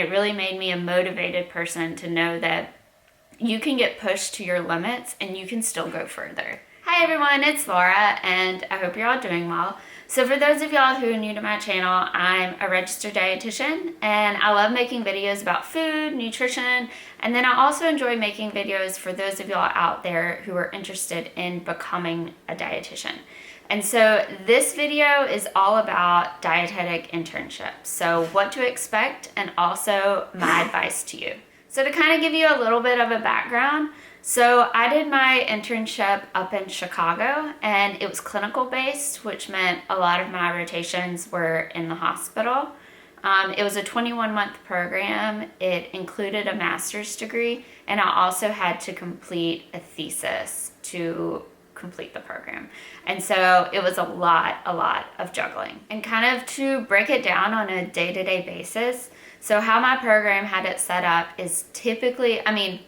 it really made me a motivated person to know that you can get pushed to your limits and you can still go further. Hi everyone, it's Laura, and I hope you're all doing well. So for those of y'all who are new to my channel, I'm a registered dietitian, and I love making videos about food, nutrition, and then I also enjoy making videos for those of y'all out there who are interested in becoming a dietitian. And so this video is all about dietetic internships. So what to expect, and also my advice to you. So to kind of give you a little bit of a background, so I did my internship up in Chicago, and it was clinical based, which meant a lot of my rotations were in the hospital. It was a 21-month program. It included a master's degree, and I also had to complete a thesis to complete the program. And so it was a lot of juggling. And kind of to break it down on a day-to-day basis, so how my program had it set up is typically, I mean,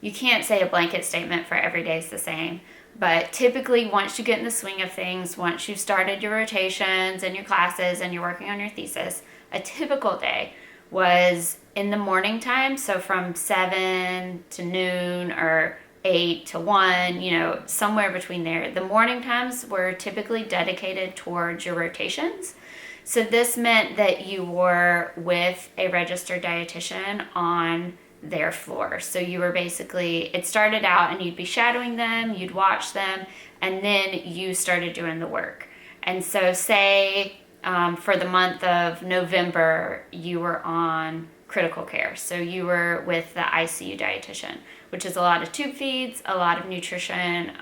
you can't say a blanket statement for every day is the same, but typically once you get in the swing of things, once you've started your rotations and your classes and you're working on your thesis, a typical day was in the morning time, so from 7 to noon or 8 to 1, you know, somewhere between there. The morning times were typically dedicated towards your rotations. So this meant that you were with a registered dietitian on their floor. So you were basically, it started out and you'd be shadowing them, you'd watch them, and then you started doing the work. And so say for the month of November, you were on critical care. So you were with the ICU dietitian, which is a lot of tube feeds, a lot of nutrition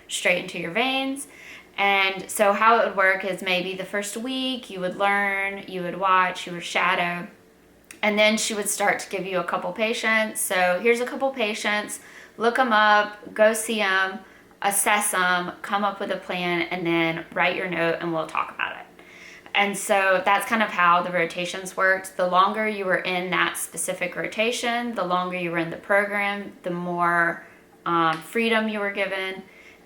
straight into your veins. And so how it would work is maybe the first week you would learn, you would watch, you would shadow, and then she would start to give you a couple patients. So here's a couple patients, look them up, go see them, assess them, come up with a plan, and then write your note and we'll talk about it. And so that's kind of how the rotations worked. The longer you were in that specific rotation, the longer you were in the program, the more freedom you were given,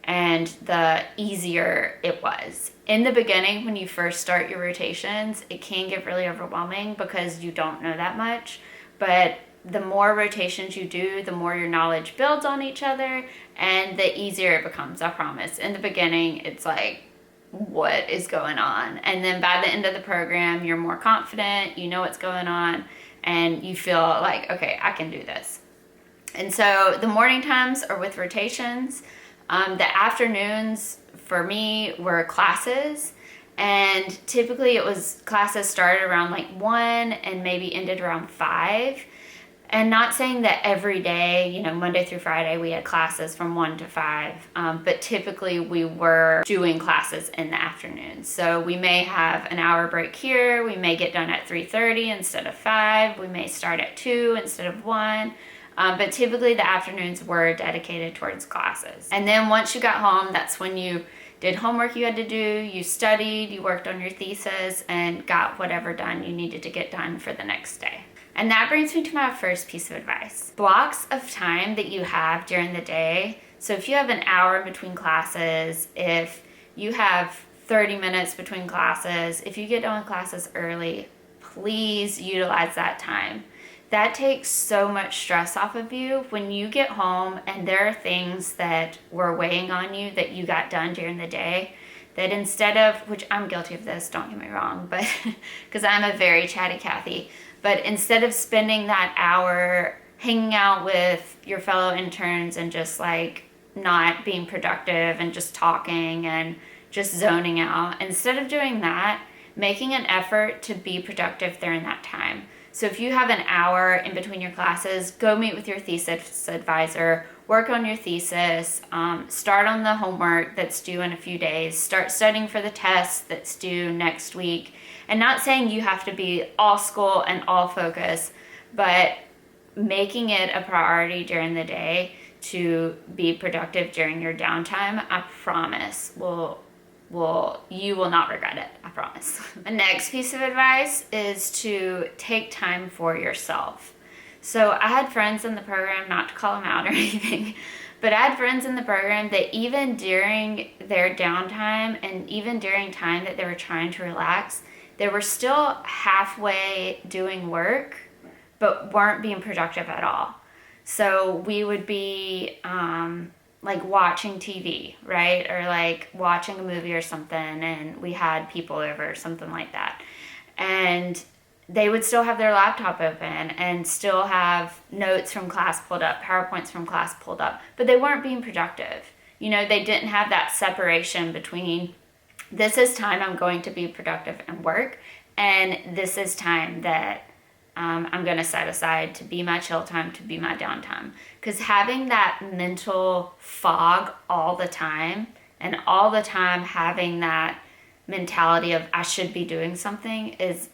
and the easier it was. In the beginning, when you first start your rotations, it can get really overwhelming because you don't know that much. But the more rotations you do, the more your knowledge builds on each other, and the easier it becomes, I promise. In the beginning, it's like, what is going on? And then by the end of the program, you're more confident, you know what's going on, and you feel like, okay, I can do this. And so the morning times are with rotations. The afternoons for me were classes, and typically it was classes started around like 1 and maybe ended around 5. And not saying that every day, you know, Monday through Friday we had classes from 1 to 5, but typically we were doing classes in the afternoon. So we may have an hour break here, we may get done at 3:30 instead of 5, we may start at 2 instead of 1. But typically the afternoons were dedicated towards classes. And then once you got home, that's when you did homework you had to do, you studied, you worked on your thesis, and got whatever done you needed to get done for the next day. And that brings me to my first piece of advice. Blocks of time that you have during the day. So if you have an hour between classes, if you have 30 minutes between classes, if you get done with classes early, please utilize that time. That takes so much stress off of you when you get home and there are things that were weighing on you that you got done during the day, that instead of, which I'm guilty of this, don't get me wrong, but because I'm a very chatty Cathy, but instead of spending that hour hanging out with your fellow interns and just like not being productive and just talking and just zoning out, instead of doing that, making an effort to be productive during that time. So if you have an hour in between your classes, go meet with your thesis advisor, work on your thesis, start on the homework that's due in a few days, start studying for the test that's due next week. And not saying you have to be all school and all focus, but making it a priority during the day to be productive during your downtime, I promise you will not regret it, I promise. The next piece of advice is to take time for yourself. So I had friends in the program, not to call them out or anything, but I had friends in the program that even during their downtime and even during time that they were trying to relax, they were still halfway doing work but weren't being productive at all. So we would be like watching TV, right? Or like watching a movie or something, and we had people over or something like that. And they would still have their laptop open and still have notes from class pulled up, PowerPoints from class pulled up, but they weren't being productive. You know, they didn't have that separation between this is time I'm going to be productive and work, and this is time that I'm going to set aside to be my chill time, to be my downtime. Because having that mental fog all the time, and all the time having that mentality of I should be doing something is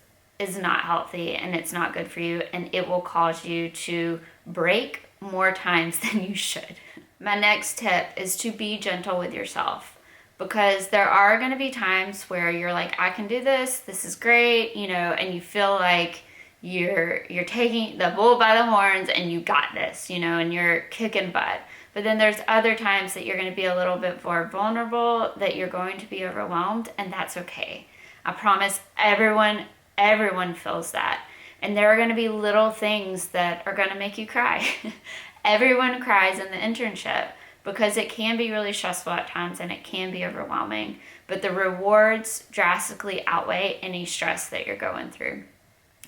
not healthy, and it's not good for you, and it will cause you to break more times than you should. My next tip is to be gentle with yourself, because there are going to be times where you're like, I can do this is great, you know, and you feel like you're taking the bull by the horns and you got this, you know, and you're kicking butt. But then there's other times that you're going to be a little bit more vulnerable, that you're going to be overwhelmed, and that's okay. I promise everyone feels that. And there are going to be little things that are going to make you cry. Everyone cries in the internship because it can be really stressful at times and it can be overwhelming. But the rewards drastically outweigh any stress that you're going through.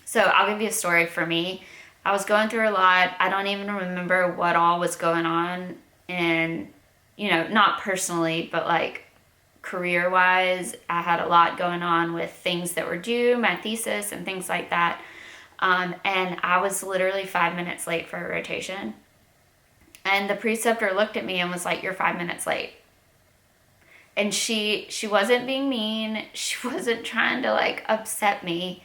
So I'll give you a story for me. I was going through a lot. I don't even remember what all was going on, and, you know, not personally, but like career-wise, I had a lot going on with things that were due, my thesis and things like that. And I was literally 5 minutes late for a rotation. And the preceptor looked at me and was like, "You're 5 minutes late." And she wasn't being mean. She wasn't trying to like upset me.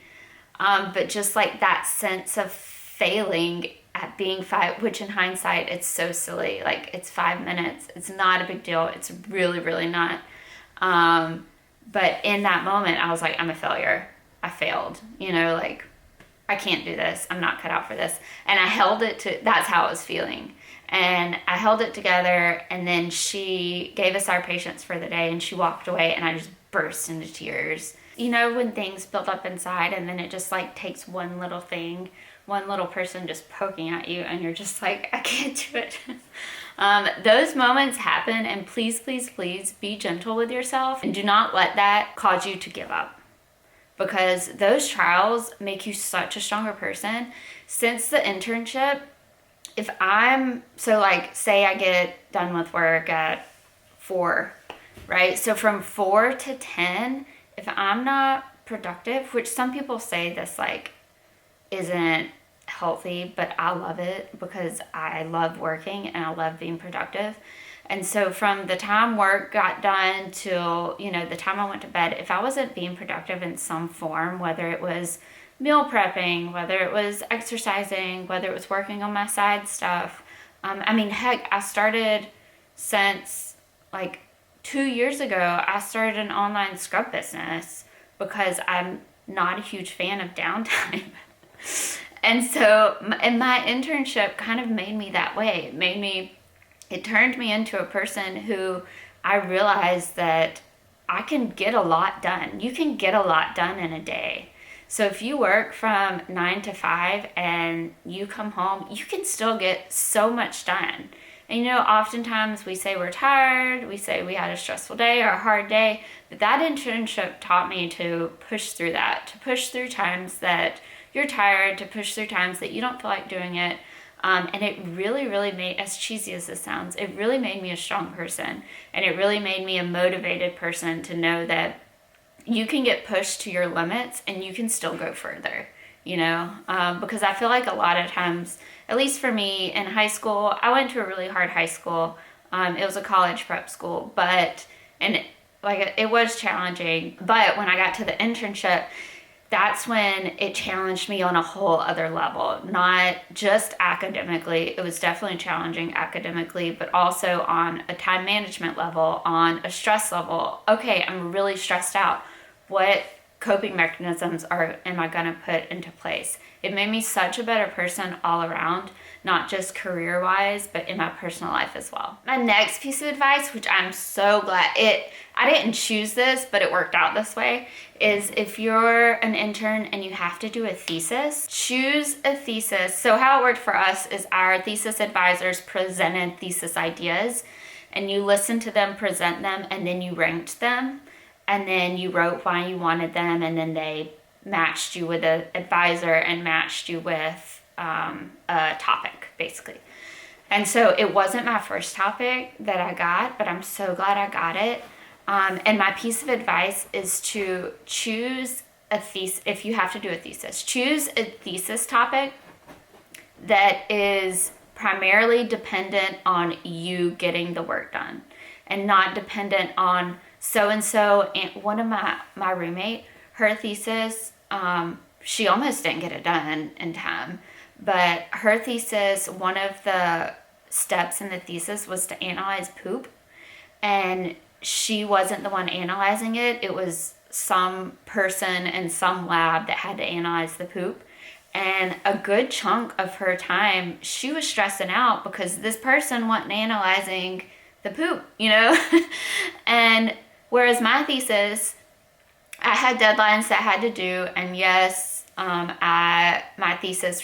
But just like that sense of failing at being five, which in hindsight, it's so silly. Like, it's 5 minutes. It's not a big deal. It's really, really not. But in that moment, I was like, I'm a failure. I failed. You know, like, I can't do this. I'm not cut out for this. And I held it to, that's how I was feeling. And I held it together, and then she gave us our patients for the day, and she walked away, and I just burst into tears. You know, when things build up inside, and then it just like takes one little thing, one little person just poking at you, and you're just like, I can't do it. Those moments happen, and please, please, please be gentle with yourself, and do not let that cause you to give up, because those trials make you such a stronger person. Since the internship, if I'm, so like, say I get done with work at 4, right? So from 4 to 10, if I'm not productive, which some people say this like isn't healthy, but I love it because I love working and I love being productive. And so from the time work got done till, you know, the time I went to bed, if I wasn't being productive in some form, whether it was meal prepping, whether it was exercising, whether it was working on my side stuff. I mean, heck, I started since like 2 years ago, I started an online scrub business because I'm not a huge fan of downtime. And so, and my internship kind of made me that way. It turned me into a person who I realized that I can get a lot done. You can get a lot done in a day. So if you work from 9 to 5 and you come home, you can still get so much done. And you know, oftentimes we say we're tired, we say we had a stressful day or a hard day, but that internship taught me to push through that, to push through times that you're tired, to push through times that you don't feel like doing it. And it really, really made, as cheesy as this sounds, it really made me a strong person. And it really made me a motivated person to know that you can get pushed to your limits and you can still go further, you know? Because I feel like a lot of times, at least for me in high school, I went to a really hard high school. It was a college prep school, it was challenging. But when I got to the internship, that's when it challenged me on a whole other level, not just academically. It was definitely challenging academically, but also on a time management level, on a stress level. Okay, I'm really stressed out. What coping mechanisms am I going to put into place? It made me such a better person all around, not just career-wise, but in my personal life as well. My next piece of advice, which I'm so glad I didn't choose this, but it worked out this way, is if you're an intern and you have to do a thesis, choose a thesis. So how it worked for us is our thesis advisors presented thesis ideas, and you listened to them present them, and then you ranked them, and then you wrote why you wanted them, and then they matched you with an advisor and matched you with a topic, basically. And so it wasn't my first topic that I got, but I'm so glad I got it. And my piece of advice is to choose a thesis. If you have to do a thesis, choose a thesis topic that is primarily dependent on you getting the work done and not dependent on so-and-so. And one of my roommate, her thesis, she almost didn't get it done in time, but her thesis, one of the steps in the thesis was to analyze poop, and she wasn't the one analyzing it. It was some person in some lab that had to analyze the poop. And a good chunk of her time, she was stressing out because this person wasn't analyzing the poop, And whereas my thesis, I had deadlines that I had to do, and yes, my thesis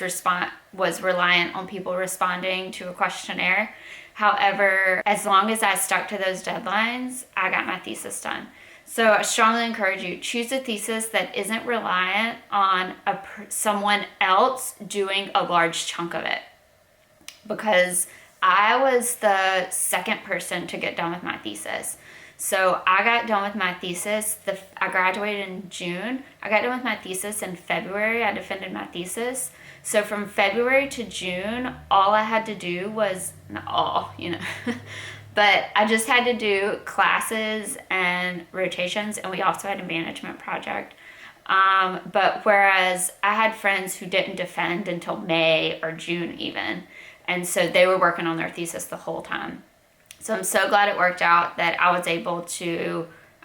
was reliant on people responding to a questionnaire. However, as long as I stuck to those deadlines, I got my thesis done. So I strongly encourage you, choose a thesis that isn't reliant on someone else doing a large chunk of it. Because I was the second person to get done with my thesis. So I got done with my thesis. I graduated in June. I got done with my thesis in February. I defended my thesis. So from February to June, all I had to do was, not all, but I just had to do classes and rotations, and we also had a management project. But whereas I had friends who didn't defend until May or June even, and so they were working on their thesis the whole time. So I'm so glad it worked out that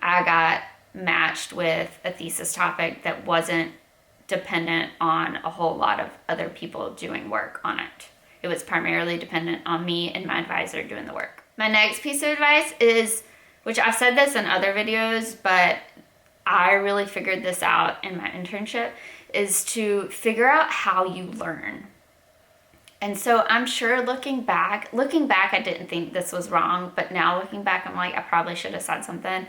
I got matched with a thesis topic that wasn't dependent on a whole lot of other people doing work on it. It was primarily dependent on me and my advisor doing the work. My next piece of advice is, which I've said this in other videos, but I really figured this out in my internship, is to figure out how you learn. And so I'm sure looking back, I didn't think this was wrong, but now looking back, I'm like, I probably should have said something.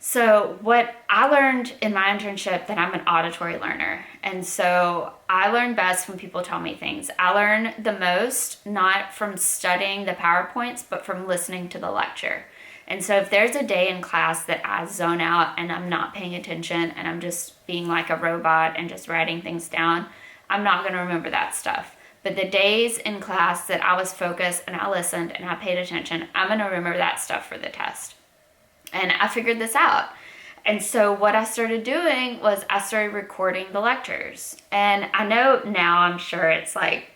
So what I learned in my internship, that I'm an auditory learner. And so I learn best when people tell me things. I learn the most, not from studying the PowerPoints, but from listening to the lecture. And so if there's a day in class that I zone out and I'm not paying attention and I'm just being like a robot and just writing things down, I'm not going to remember that stuff. But the days in class that I was focused and I listened and I paid attention, I'm going to remember that stuff for the test. And I figured this out. And so what I started doing was I started recording the lectures. And I know now, I'm sure it's like,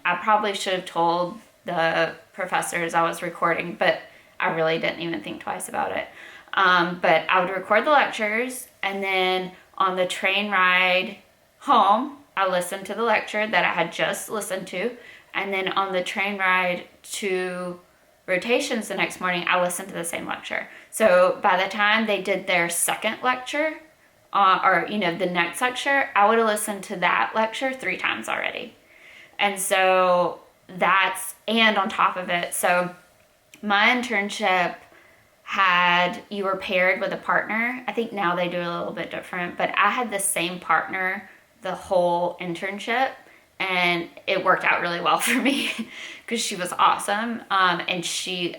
I probably should have told the professors I was recording, but I really didn't even think twice about it. But I would record the lectures, and then on the train ride home, I listened to the lecture that I had just listened to. And then on the train ride to rotations the next morning, I listened to the same lecture. So by the time they did their second lecture, the next lecture, I would have listened to that lecture 3 times already. And so and on top of it, so my internship you were paired with a partner. I think now they do a little bit different, but I had the same partner the whole internship, and it worked out really well for me because she was awesome. And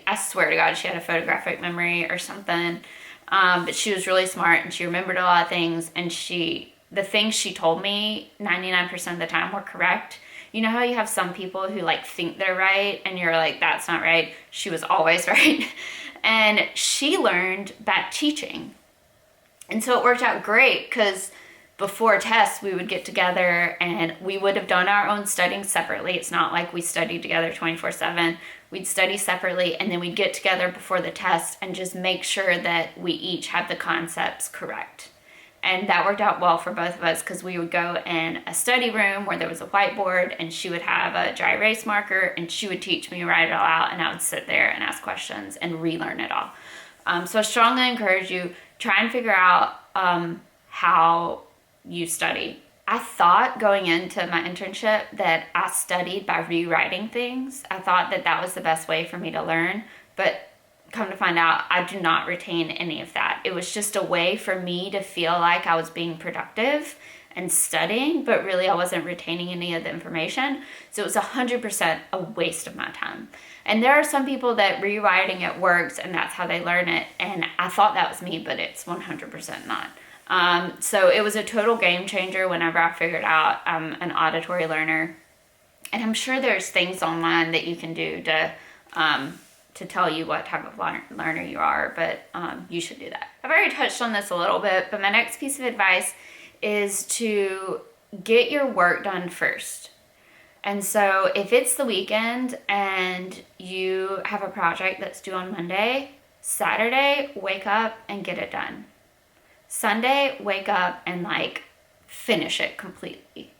I swear to God, she had a photographic memory or something. But she was really smart, and she remembered a lot of things, and the things she told me 99% of the time were correct. You know how you have some people who think they're right and you're like, that's not right. She was always right. And she learned by teaching. And so it worked out great because before tests, we would get together and we would have done our own studying separately. It's not like we studied together 24/7. We'd study separately, and then we'd get together before the test and just make sure that we each have the concepts correct. And that worked out well for both of us because we would go in a study room where there was a whiteboard, and she would have a dry erase marker, and she would teach me, write it all out, and I would sit there and ask questions and relearn it all. So I strongly encourage you, try and figure out how you study. I thought going into my internship that I studied by rewriting things. I thought that that was the best way for me to learn, but come to find out, I do not retain any of that. It was just a way for me to feel like I was being productive and studying, but really I wasn't retaining any of the information. So it was 100% a waste of my time. And there are some people that rewriting it works and that's how they learn it. And I thought that was me, but it's 100% not. So it was a total game changer whenever I figured out I'm an auditory learner. And I'm sure there's things online that you can do to tell you what type of learner you are, but you should do that. I've already touched on this a little bit, but my next piece of advice is to get your work done first. And so if it's the weekend and you have a project that's due on Monday, Saturday, wake up and get it done. Sunday, wake up and like finish it completely.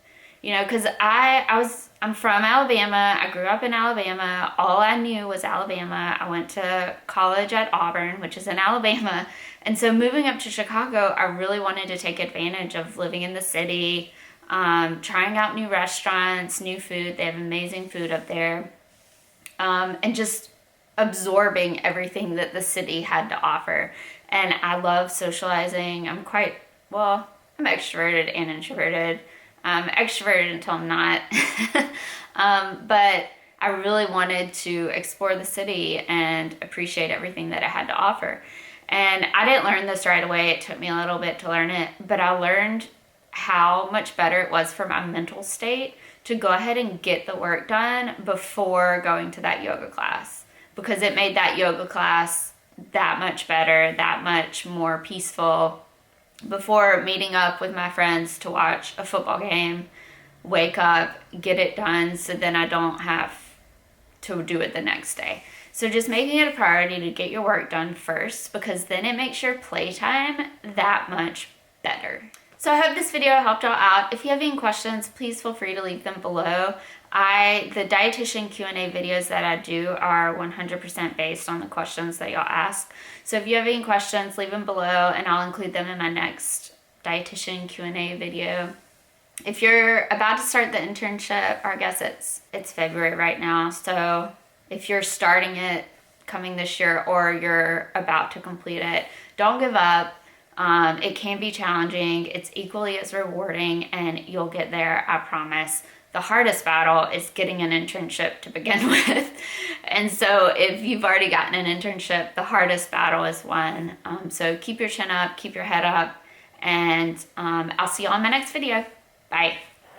You know, because I'm from Alabama. I grew up in Alabama. All I knew was Alabama. I went to college at Auburn, which is in Alabama. And so moving up to Chicago, I really wanted to take advantage of living in the city, trying out new restaurants, new food. They have amazing food up there. And just absorbing everything that the city had to offer. And I love socializing. I'm extroverted and introverted. Extroverted until I'm not. But I really wanted to explore the city and appreciate everything that it had to offer. And I didn't learn this right away. It took me a little bit to learn it, but I learned how much better it was for my mental state to go ahead and get the work done before going to that yoga class, because it made that yoga class that much better, that much more peaceful. Before meeting up with my friends to watch a football game, wake up, get it done, so then I don't have to do it the next day. So just making it a priority to get your work done first, because then it makes your playtime that much better. So I hope this video helped y'all out. If you have any questions, please feel free to leave them below. The dietitian Q&A videos that I do are 100% based on the questions that y'all ask. So if you have any questions, leave them below and I'll include them in my next dietitian Q&A video. If you're about to start the internship, or I guess it's February right now, so if you're starting it coming this year or you're about to complete it, don't give up. It can be challenging. It's equally as rewarding and you'll get there, I promise. The hardest battle is getting an internship to begin with. And so if you've already gotten an internship, the hardest battle is won. So keep your chin up, keep your head up, and I'll see you on my next video. Bye.